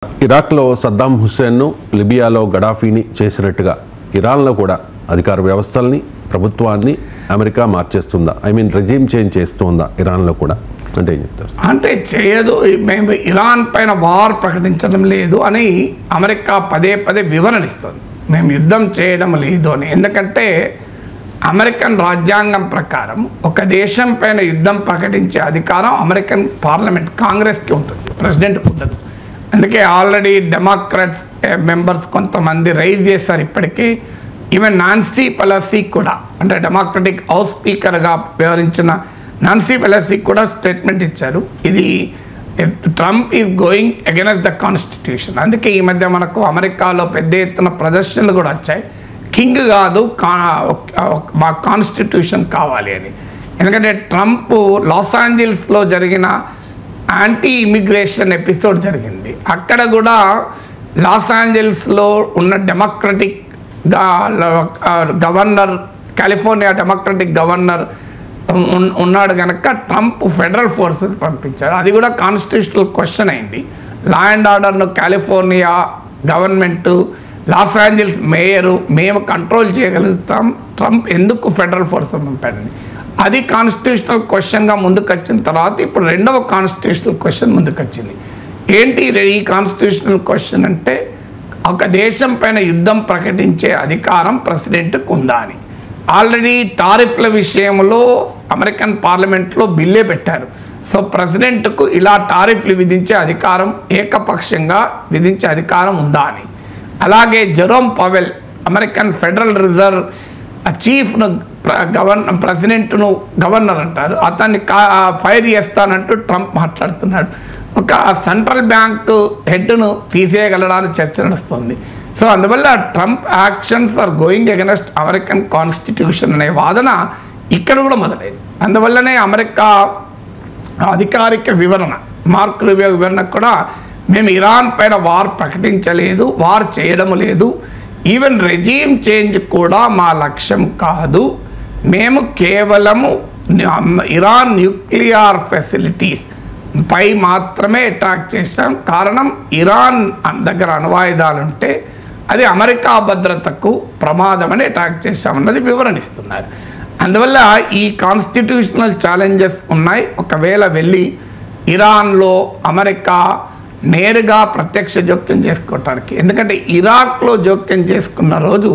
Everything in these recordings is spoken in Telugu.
ఇరాక్లో సద్దాం హుస్సేన్ను, లిబియాలో గడాఫీని చేసినట్టుగా ఇరాన్లో కూడా అధికార వ్యవస్థల్ని, ప్రభుత్వాన్ని అమెరికా మార్చేస్తుందా? రెజీమ్ చేంజ్ చేస్తుందా ఇరాన్లో కూడా? అంటే ఏం చెప్తారు? అంటే చేయదు, మేము ఇరాన్ పైన వార్ ప్రకటించడం లేదు అని అమెరికా పదే పదే వివరణ ఇస్తుంది. మేము యుద్ధం చేయడం లేదు అని. ఎందుకంటే అమెరికన్ రాజ్యాంగం ప్రకారం ఒక దేశం పైన యుద్ధం ప్రకటించే అధికారం అమెరికన్ పార్లమెంట్ కాంగ్రెస్కి ఉంటుంది, ప్రెసిడెంట్కి ఉండదు. అందుకే ఆల్రెడీ డెమోక్రాట్ మెంబర్స్ కొంతమంది రైజ్ చేశారు ఇప్పటికీ. ఈవెన్ నాన్సీ పెలోసి కూడా, అంటే డెమోక్రటిక్ హౌస్ స్పీకర్గా వ్యవహరించిన నాన్సీ పెలోసి కూడా స్టేట్మెంట్ ఇచ్చారు, ఇది Trump is going against the constitution. అందుకే ఈ మధ్య మనకు అమెరికాలో పెద్ద ఎత్తున ప్రదర్శనలు కూడా వచ్చాయి, కింగ్ కాదు మా కాన్స్టిట్యూషన్ కావాలి అని. ఎందుకంటే ట్రంప్ లాస్ ఏంజల్స్లో జరిగిన యాంటీ ఇమిగ్రేషన్ ఎపిసోడ్ జరిగింది. అక్కడ కూడా లాస్ ఏంజల్స్లో ఉన్న democratic governor, California democratic governor ఉన్నాడు కనుక ట్రంప్ ఫెడరల్ ఫోర్సెస్ పంపించారు. అది కూడా కాన్స్టిట్యూషనల్ క్వశ్చన్ అయింది. లా అండ్ ఆర్డర్ను California government, Los Angeles mayor మేము కంట్రోల్ చేయగలుగుతాం, ట్రంప్ ఎందుకు ఫెడరల్ ఫోర్స్ పంపాడని. అది కాన్స్టిట్యూషనల్ క్వశ్చన్గా ముందుకు వచ్చిన తర్వాత ఇప్పుడు రెండవ కాన్స్టిట్యూషనల్ క్వశ్చన్ ముందుకు వచ్చింది. ఏంటి ఈ కాన్స్టిట్యూషనల్ క్వశ్చన్ అంటే, ఒక దేశం పైన యుద్ధం ప్రకటించే అధికారం ప్రెసిడెంట్కు ఉందా అని. ఆల్రెడీ టారిఫ్ల విషయంలో అమెరికన్ పార్లమెంట్లో బిల్లే పెట్టారు. సో ప్రెసిడెంట్కు ఇలా టారిఫ్లు విధించే అధికారం, ఏకపక్షంగా విధించే అధికారం ఉందా అని. అలాగే Jerome Powell, American Federal Reserve చీఫ్ను ప్రెసిడెంట్ను గవర్నర్ అంటారు, అతన్ని ఫైర్ చేస్తానంటూ ట్రంప్ మాట్లాడుతున్నాడు. ఒక సెంట్రల్ బ్యాంక్ హెడ్ను తీసేయగలడానికి చర్చ నడుస్తుంది. సో అందువల్ల Trump actions are going against American constitution అనే వాదన ఇక్కడ కూడా మొదలైంది. అందువల్లనే అమెరికా అధికారిక వివరణ, మార్క్ రూబియో వివరణ కూడా మేము ఇరాన్ పైన వార్ ప్రకటించలేదు, వార్ చేయడం లేదు, ఈవెన్ రెజీమ్ చేంజ్ కూడా మా లక్ష్యం కాదు, మేము కేవలము ఇరాన్ న్యూక్లియర్ ఫెసిలిటీస్ పై మాత్రమే అటాక్ చేశాం. కారణం ఇరాన్ దగ్గర అణ్వాయుధాలు ఉంటే అది అమెరికా భద్రతకు ప్రమాదమని అటాక్ చేశామన్నది వివరణిస్తున్నారు. అందువల్ల ఈ కాన్స్టిట్యూషనల్ ఛాలెంజెస్ ఉన్నాయి. ఒకవేళ వెళ్ళి ఇరాన్లో అమెరికా నేరుగా ప్రత్యక్ష జోక్యం చేసుకోవటానికి, ఎందుకంటే ఇరాక్లో జోక్యం చేసుకున్న రోజు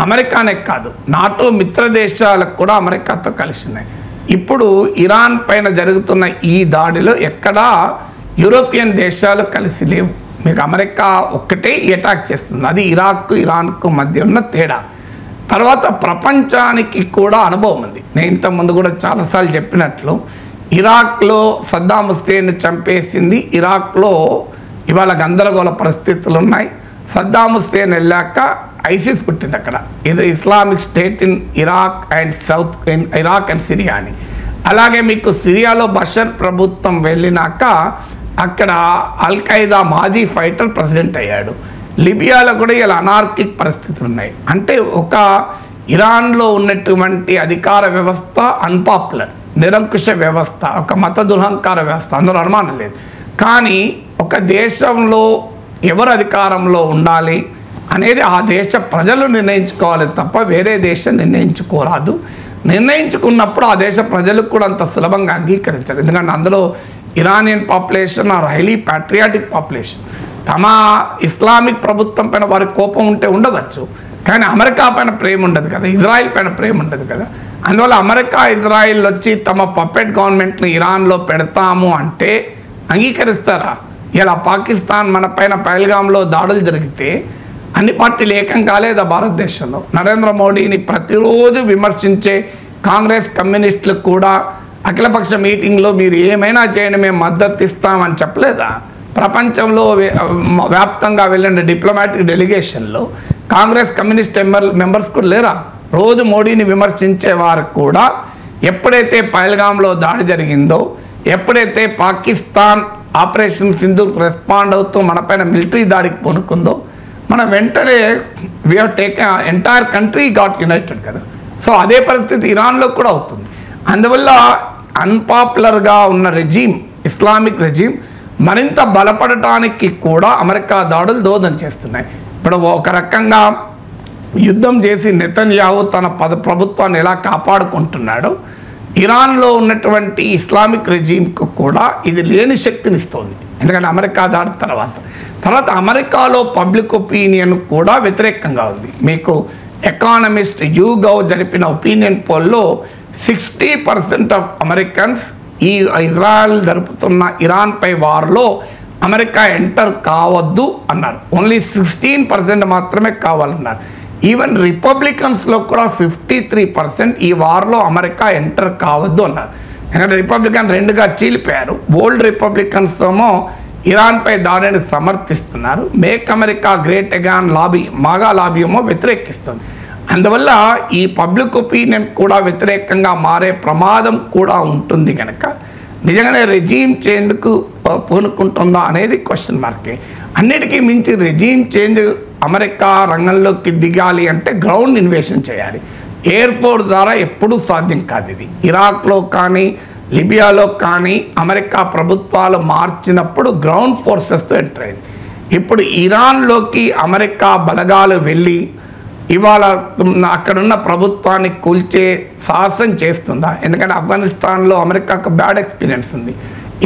అమెరికానే కాదు, నాటో మిత్ర దేశాలకు కూడా అమెరికాతో కలిసి ఉన్నాయి. ఇప్పుడు ఇరాన్ పైన జరుగుతున్న ఈ దాడిలో ఎక్కడా యూరోపియన్ దేశాలు కలిసి లేవు. మీకు అమెరికా ఒక్కటే అటాక్ చేస్తుంది, అది ఇరాన్కు మధ్య ఉన్న తేడా. తర్వాత ప్రపంచానికి కూడా అనుభవం ఉంది. నేను ఇంతకుముందు కూడా చాలాసార్లు చెప్పినట్లు, ఇరాక్లో సద్దాం హుస్సేన్ చంపేసింది, ఇరాక్లో ఇవాళ గందరగోళ పరిస్థితులు ఉన్నాయి. సద్దాం హుస్సేన్ వెళ్ళాక ఐసిస్ పుట్టింది అక్కడ, ఇది Islamic state in Iraq and Syria అని. అలాగే మీకు సిరియాలో బషర్ ప్రభుత్వం వెళ్ళినాక అక్కడ అల్ ఖైదా మాజీ ఫైటర్ ప్రెసిడెంట్ అయ్యాడు. లిబియాలో కూడా ఇలా అనార్కిక్ పరిస్థితులు ఉన్నాయి. అంటే ఒక ఇరాన్లో ఉన్నటువంటి అధికార వ్యవస్థ అన్పాపులర్, నిరంకుశ వ్యవస్థ, ఒక మత దురహంకార వ్యవస్థ, అందులో అనుమానం లేదు. కానీ ఒక దేశంలో ఎవరు అధికారంలో ఉండాలి అనేది ఆ దేశ ప్రజలు నిర్ణయించుకోవాలి తప్ప వేరే దేశం నిర్ణయించుకోరాదు. నిర్ణయించుకున్నప్పుడు ఆ దేశ ప్రజలకు కూడా అంత సులభంగా అంగీకరించారు. ఎందుకంటే అందులో Iranian population are highly patriotic population. తమ ఇస్లామిక్ ప్రభుత్వం పైన వారికి కోపం ఉంటే ఉండవచ్చు, కానీ అమెరికా పైన ప్రేమ ఉండదు కదా, ఇజ్రాయిల్ పైన ప్రేమ ఉండదు కదా. అందువల్ల అమెరికా, ఇజ్రాయిల్ వచ్చి తమ పప్పెట్ గవర్నమెంట్ని ఇరాన్లో పెడతాము అంటే అంగీకరిస్తారా? ఇలా పాకిస్తాన్ మన పైన పహల్గామ్లో దాడులు జరిగితే అన్ని పార్టీలు ఏకం కాలేదా భారతదేశంలో? నరేంద్ర మోడీని ప్రతిరోజు విమర్శించే కాంగ్రెస్, కమ్యూనిస్టులు కూడా అఖిలపక్ష మీటింగ్లో మీరు ఏమైనా చేయండి మేము మద్దతు ఇస్తామని చెప్పలేదా? ప్రపంచంలో వ్యాప్తంగా వెళ్ళిన డిప్లొమాటిక్ డెలిగేషన్లో కాంగ్రెస్, కమ్యూనిస్ట్ మెంబర్స్ కూడా లేరా? రోజు మోడీని విమర్శించే వారు కూడా ఎప్పుడైతే పహల్గామ్లో దాడి జరిగిందో, ఎప్పుడైతే పాకిస్తాన్ ఆపరేషన్ సింధూర్ రెస్పాండ్ అవుతూ మన పైన మిలిటరీ దాడికి పూనుకుందో, మనం వెంటనే we have taken entire country got United కదా. సో అదే పరిస్థితి ఇరాన్లో కూడా అవుతుంది. అందువల్ల అన్పాపులర్గా ఉన్న రెజీమ్, ఇస్లామిక్ రెజీమ్ మరింత బలపడటానికి కూడా అమెరికా దాడులు దోహదం చేస్తున్నాయి. ఇప్పుడు ఒక రకంగా యుద్ధం చేసి నెతన్యాహు తన ప్రభుత్వాన్ని ఎలా కాపాడుకుంటున్నాడో, ఇరాన్లో ఉన్నటువంటి ఇస్లామిక్ రెజీమ్కు కూడా ఇది లేని శక్తినిస్తోంది. ఎందుకంటే అమెరికా దాడి తర్వాత అమెరికాలో పబ్లిక్ ఒపీనియన్ కూడా వ్యతిరేకంగా ఉంది. మీకు ఎకానమిస్ట్ యూగవ్ జరిపిన ఒపీనియన్ పోల్లో 60% ఆఫ్ అమెరికన్స్ ఈ ఇజ్రాయెల్ జరుపుతున్న ఇరాన్పై వార్లో అమెరికా ఎంటర్ కావద్దు అన్నారు. ఓన్లీ 16% మాత్రమే కావాలన్నారు. ఈవెన్ రిపబ్లికన్స్లో కూడా 53% ఈ వార్లో అమెరికా ఎంటర్ కావద్దు అన్నారు. ఎందుకంటే రిపబ్లికన్ రెండుగా చీలిపోయారు. ఓల్డ్ రిపబ్లికన్స్ ఏమో ఇరాన్పై దాడిని సమర్థిస్తున్నారు. Make America great again lobby, MAGA lobby ఏమో వ్యతిరేకిస్తుంది. అందువల్ల ఈ పబ్లిక్ ఒపీనియన్ కూడా వ్యతిరేకంగా మారే ప్రమాదం కూడా ఉంటుంది. కనుక నిజంగానే రెజీమ్ చేంజ్కు పూనుకుంటుందా అనేది క్వశ్చన్ మార్కే. అన్నిటికీ మించి రెజీమ్ చేంజ్ అమెరికా రంగంలోకి దిగాలి అంటే గ్రౌండ్ ఇన్వేషన్ చేయాలి. ఎయిర్ ఫోర్స్ ద్వారా ఎప్పుడూ సాధ్యం కాదు. ఇది ఇరాక్లో కానీ లిబియాలో కానీ అమెరికా ప్రభుత్వాలు మార్చినప్పుడు గ్రౌండ్ ఫోర్సెస్తో ఎంటర్ అయింది. ఇప్పుడు ఇరాన్లోకి అమెరికా బలగాలు వెళ్ళి ఇవాళ అక్కడున్న ప్రభుత్వాన్ని కూల్చే సాహసం చేస్తుందా? ఎందుకంటే ఆఫ్ఘనిస్తాన్లో అమెరికాకు బ్యాడ్ ఎక్స్పీరియన్స్ ఉంది.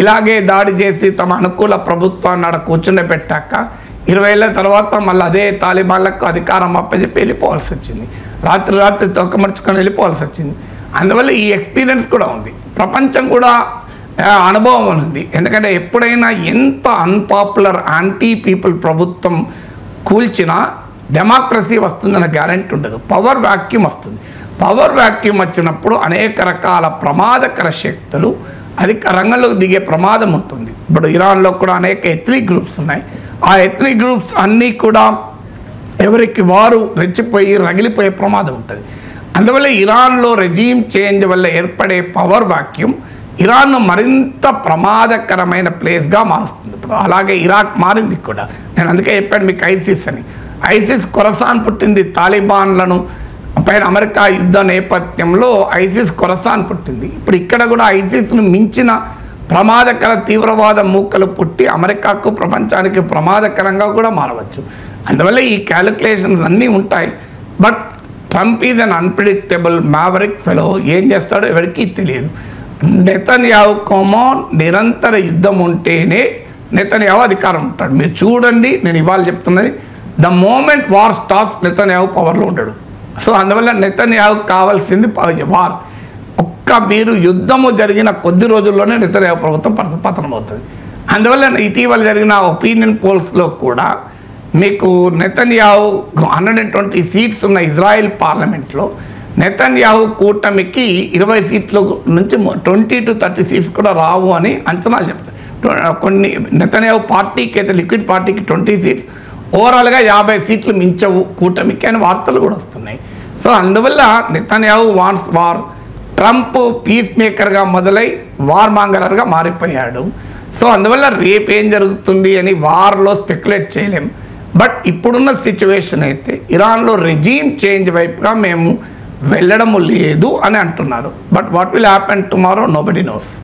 ఇలాగే దాడి చేసి తమ అనుకూల ప్రభుత్వాన్ని ఆడ కూర్చుండబెట్టాక 20 ఏళ్ళ తర్వాత మళ్ళీ అదే తాలిబాన్లకు అధికారం అప్పచెప్పి వెళ్ళిపోవాల్సి వచ్చింది. రాత్రి తొక్కమర్చుకొని వెళ్ళిపోవాల్సి వచ్చింది. అందువల్ల ఈ ఎక్స్పీరియన్స్ కూడా ఉంది. ప్రపంచం కూడా అనుభవం ఉంది. ఎందుకంటే ఎప్పుడైనా ఎంత అన్పాపులర్ యాంటీ పీపుల్ ప్రభుత్వం కూల్చినా డెమోక్రసీ వస్తుందన్న గ్యారెంటీ ఉండదు. పవర్ వ్యాక్యూమ్ వస్తుంది. పవర్ వ్యాక్యూమ్ వచ్చినప్పుడు అనేక రకాల ప్రమాదకర శక్తులు అధిక రంగంలోకి దిగే ప్రమాదం ఉంటుంది. ఇప్పుడు ఇరాన్లో కూడా అనేక ఎథ్నిక్ గ్రూప్స్ ఉన్నాయి. ఆ ఎథ్నిక్ గ్రూప్స్ అన్నీ కూడా ఎవరికి వారు రెచ్చిపోయి రగిలిపోయే ప్రమాదం ఉంటుంది. అందువల్ల ఇరాన్లో రెజీమ్ చేంజ్ వల్ల ఏర్పడే పవర్ వాక్యూమ్ ఇరాన్ను మరింత ప్రమాదకరమైన ప్లేస్గా మారుస్తుంది. ఇప్పుడు అలాగే ఇరాక్ మారింది కూడా. నేను అందుకే చెప్పాను మీకు ఐసిస్ అని. ఐసిస్ ఖొరసాన్ పుట్టింది తాలిబాన్లను పైన అమెరికా యుద్ధ నేపథ్యంలో ఐసిస్ ఖొరసాన్ పుట్టింది. ఇప్పుడు ఇక్కడ కూడా ఐసిస్ను మించిన ప్రమాదకర తీవ్రవాద మూకలు పుట్టి అమెరికాకు ప్రపంచానికి ప్రమాదకరంగా కూడా మారవచ్చు. అందువల్ల ఈ క్యాలిక్యులేషన్స్ అన్నీ ఉంటాయి. But Trump is an unpredictable maverick fellow. ఏం చేస్తాడో ఎవరికీ తెలియదు. నెతన్యాహుకోమో నిరంతర యుద్ధం ఉంటేనే నెతన్యాహు అధికారం ఉంటాడు. మీరు చూడండి, నేను ఇవాళ చెప్తున్నది, the moment war stops Netanyahu పవర్లో ఉండడు. సో అందువల్ల నెతన్యాహుకు కావాల్సింది వార్. మీరు యుద్ధము జరిగిన కొద్ది రోజుల్లోనే నెతన్యాహు ప్రభుత్వం పతనమవుతుంది. అందువల్ల ఇటీవల జరిగిన ఒపీనియన్ పోల్స్లో కూడా మీకు నెతన్యాహు 120 సీట్స్ ఉన్న ఇజ్రాయెల్ పార్లమెంట్లో నెతన్యాహు కూటమికి 20 సీట్ల నుంచి 20 to 30 సీట్స్ కూడా రావు అని అంచనా చెప్తారు. కొన్ని నెతన్యాహు పార్టీకి అయితే లిక్విడ్ పార్టీకి 20 సీట్స్, ఓవరాల్గా 50 సీట్లు మించవు కూటమికి అని వార్తలు కూడా వస్తున్నాయి. సో అందువల్ల Netanyahu wants war. Trump peace మేకర్గా మొదలై వార్ మాంగరర్గా మారిపోయాడు. సో అందువల్ల రేపు ఏం జరుగుతుంది అని వార్లో స్పెక్యులేట్ చేయలేం. బట్ ఇప్పుడున్న సిచ్యువేషన్ అయితే ఇరాన్లో రెజీమ్ చేంజ్ వైపుగా మేము వెళ్ళడము లేదు అని అంటున్నారు. But what will happen tomorrow nobody nose.